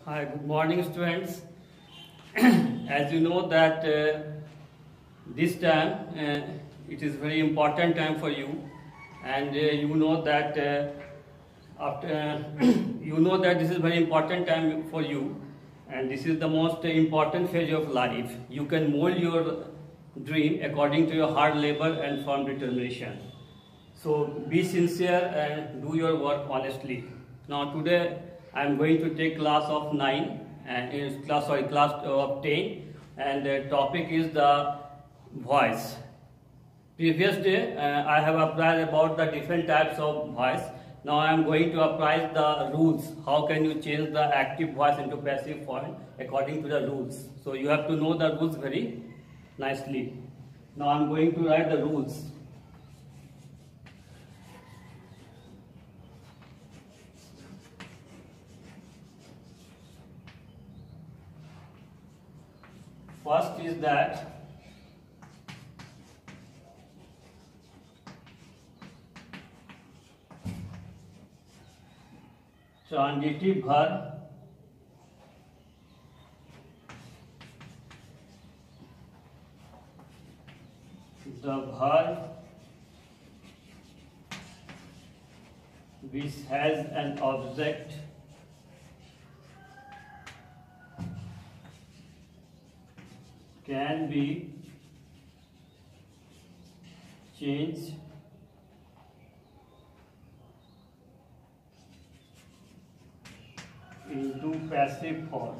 Hi, good morning, students. As you know that this time it is very important time for you, and you know that after you know that this is very important time for you, and this is the most important phase of life. You can mold your dream according to your hard labor and firm determination. So be sincere and do your work honestly. Now today I am going to take class of 9 and class of 10, and the topic is the voice. Previous day I have applied about the different types of voice. Now I am going to apply the rules. How can you change the active voice into passive form according to the rules? So you have to know the rules very nicely. Now I am going to write the rules. First is that transitive verb the verb which has an object can be changed into passive form.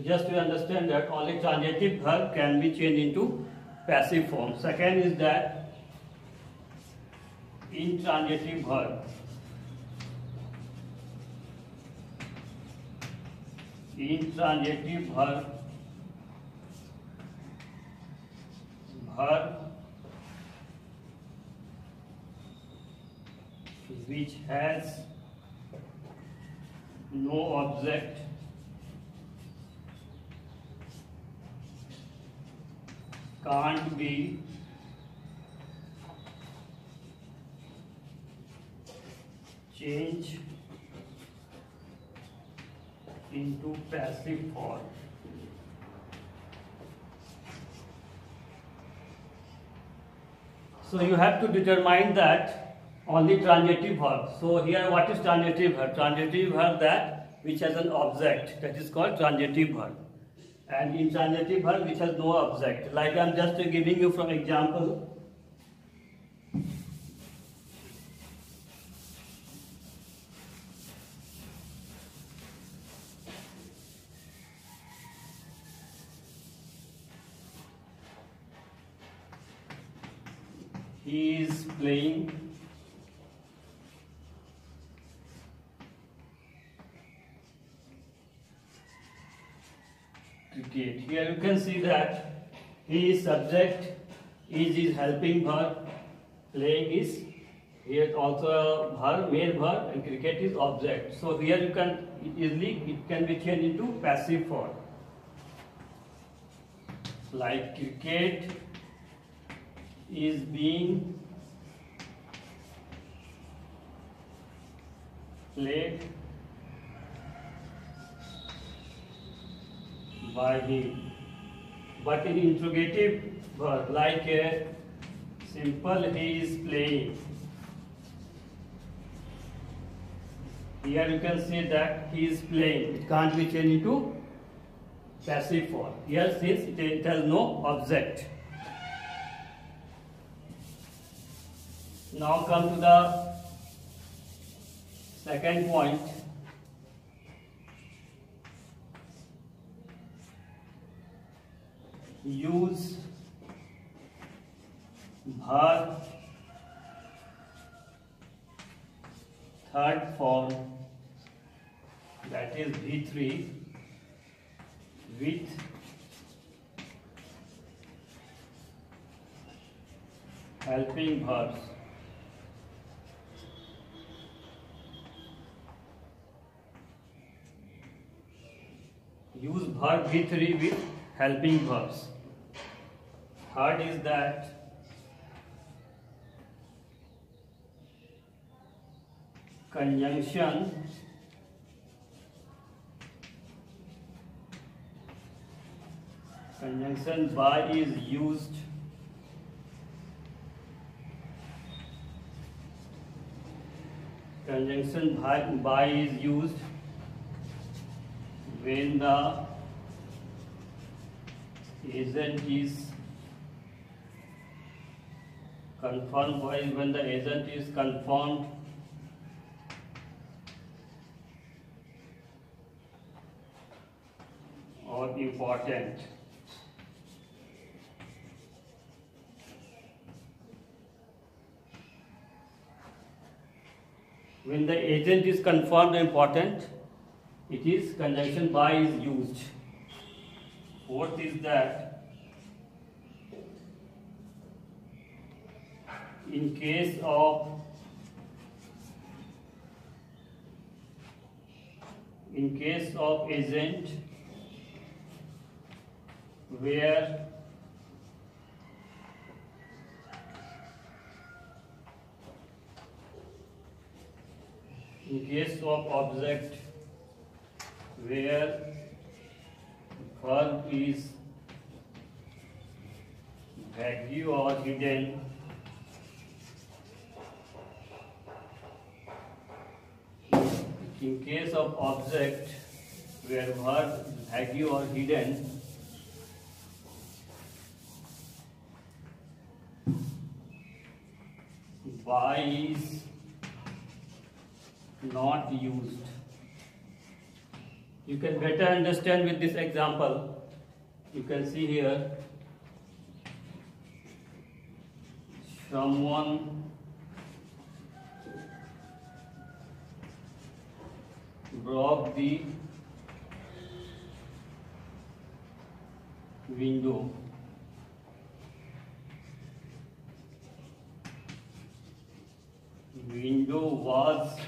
Just to understand that only transitive verb can be changed into passive form. Second is that intransitive verb verb which has no object can't be changed into passive form. So you have to determine that only transitive verb. So here what is transitive verb? Transitive verb that which has an object, that is called transitive verb. And intransitive verb which has no object. Like I am just giving you from example. He is playing cricket. Here you can see that he is subject, is helping verb, playing is here also a verb, main verb, and cricket is object. So here you can easily it can be changed into passive form. Like cricket is being played by him. But in interrogative verb, like a simple he is playing, here you can see that he is playing. It can't be changed into passive form. Here since it has no object. Now come to the second point. Use verb third form, that is V3, with helping verbs. use verb V3 with helping verbs. Third is that conjunction by is used when the agent is confirmed or important. When the agent is confirmed or important, it is conjunction by is used. Fourth is that in case of agent where object where verb is vague or hidden, in case of object where verb is vague or hidden, by is not used. You can better understand with this example. You can see here, someone broke the window. Window was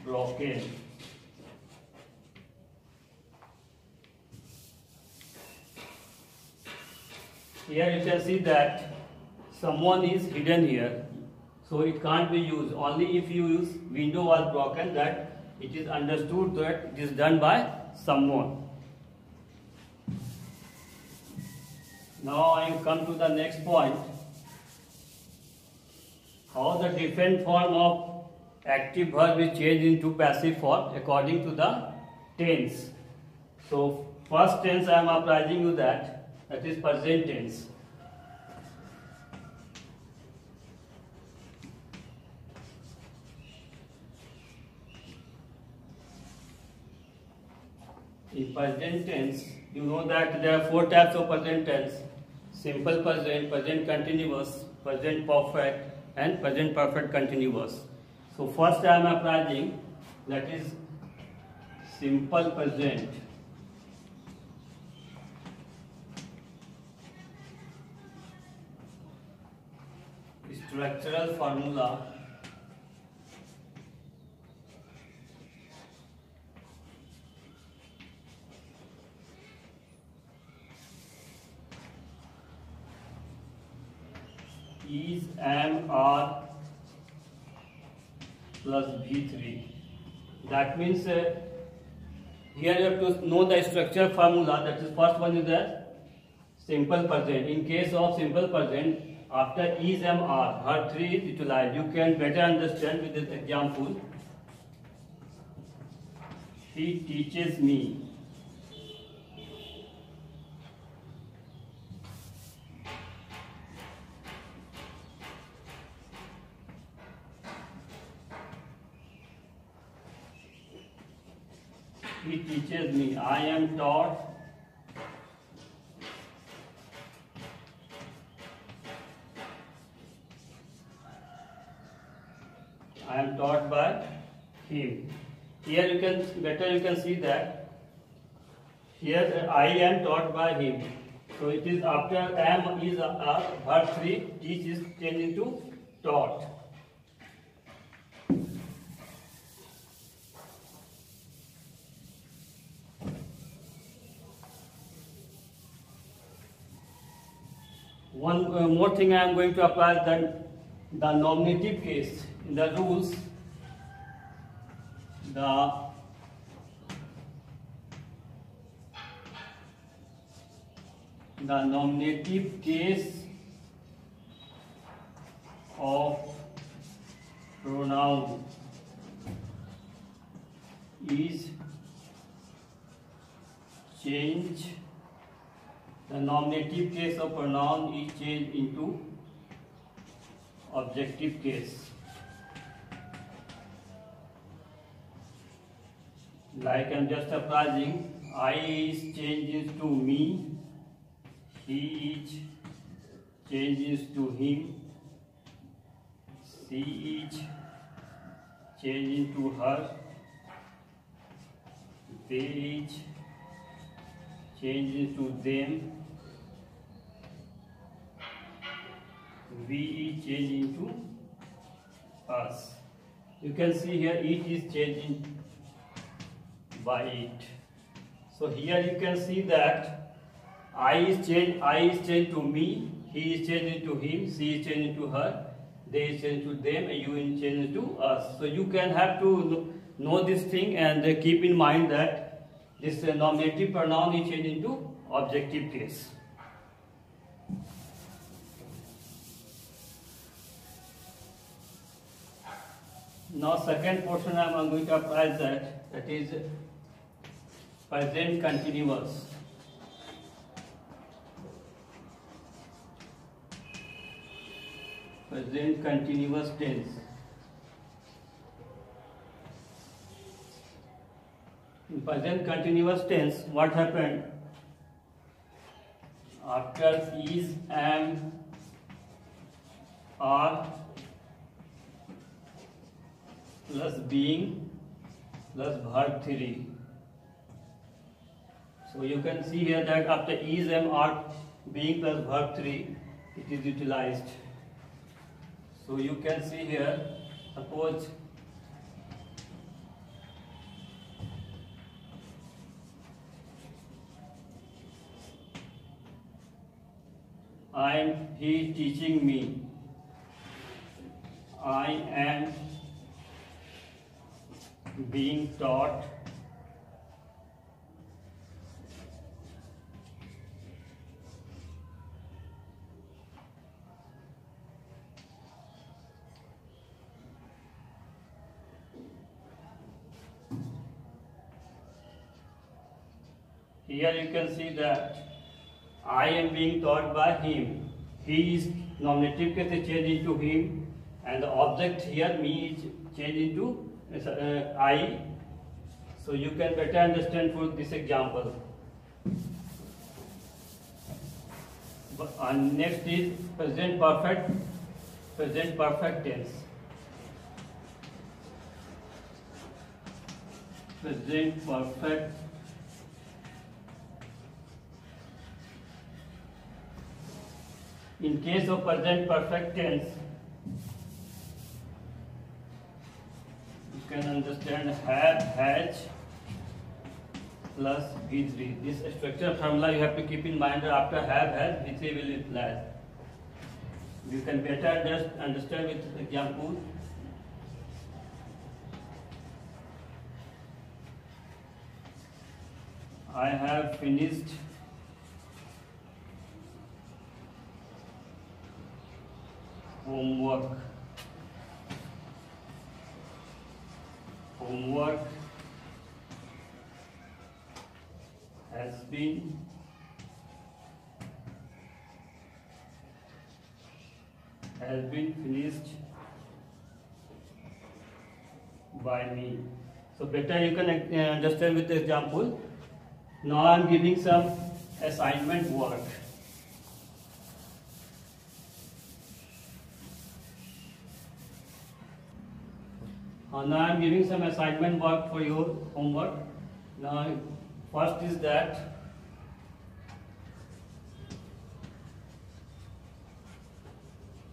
broken. Here you can see that someone is hidden here, so it can't be used. Only if you use window was broken, that it is understood that it is done by someone. Now I come to the next point. How the different form of active verb is changed into passive form according to the tense. So first tense I am applying you that is present tense. In present tense, you know that there are 4 types of present tense: simple present, present continuous, present perfect, and present perfect continuous. So first I am applying that is simple present. Structural formula is am, are plus V3. That means here you have to know the structure formula. That is, first one is the simple present. In case of simple present, after is, am, are, verb 3 is utilized. You can better understand with this example. He teaches me. He teaches me. I am taught. I am taught by him. Here you can see that here I am taught by him. So it is after am is verb 3, teach is changed into taught. One more thing I am going to apply, that the nominative case in the rules, the nominative case of pronoun is changed. The nominative case of pronoun is changed into objective case. Like I am just applying, I is changes to me, he is changes to him, she is changing to her, they is changes to them, we is changing to us. You can see here it is changing by it. So here you can see that I is changed to me, he is changing to him, she is changing to her, they is changing to them, and you is changing to us. So you can have to know this thing and keep in mind that this nominative pronoun is changed into objective case. Now second portion I am going to apply that is present continuous. Present continuous tense. In present continuous tense, what happened? After is, am, are plus being plus verb 3. So you can see here that after is, am, are, being plus verb 3, it is utilized. So you can see here, suppose he is teaching me, I am being taught, here you can see that I am being taught by him. He is nominative case is changed into him, and the object here me is changed into I. So you can better understand for this example. Next is present perfect tense. Present perfect in case of present perfect tense, you can understand have, has plus V3. This structure formula you have to keep in mind that after have, has, V3 will apply. You can better understand with example. I have finished homework. Homework has been finished by me. So better you can understand with the example. Now I am giving some assignment work. Now I am giving some assignment work for your homework. Now first is that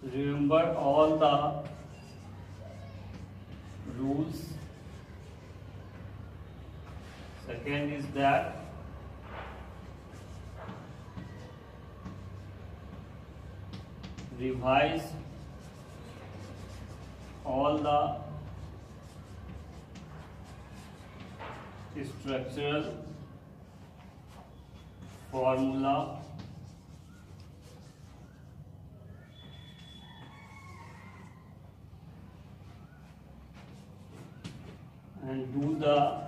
remember all the rules. Second is that revise all the structural formula and do the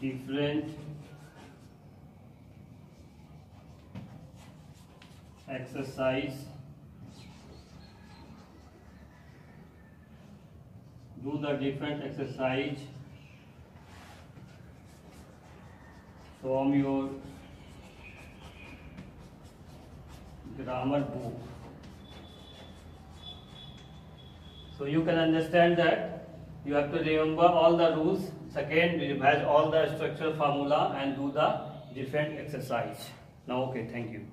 different exercise from your grammar book. So you can understand that you have to remember all the rules. Second, revise all the structural formula and do the different exercise. Now, okay, thank you.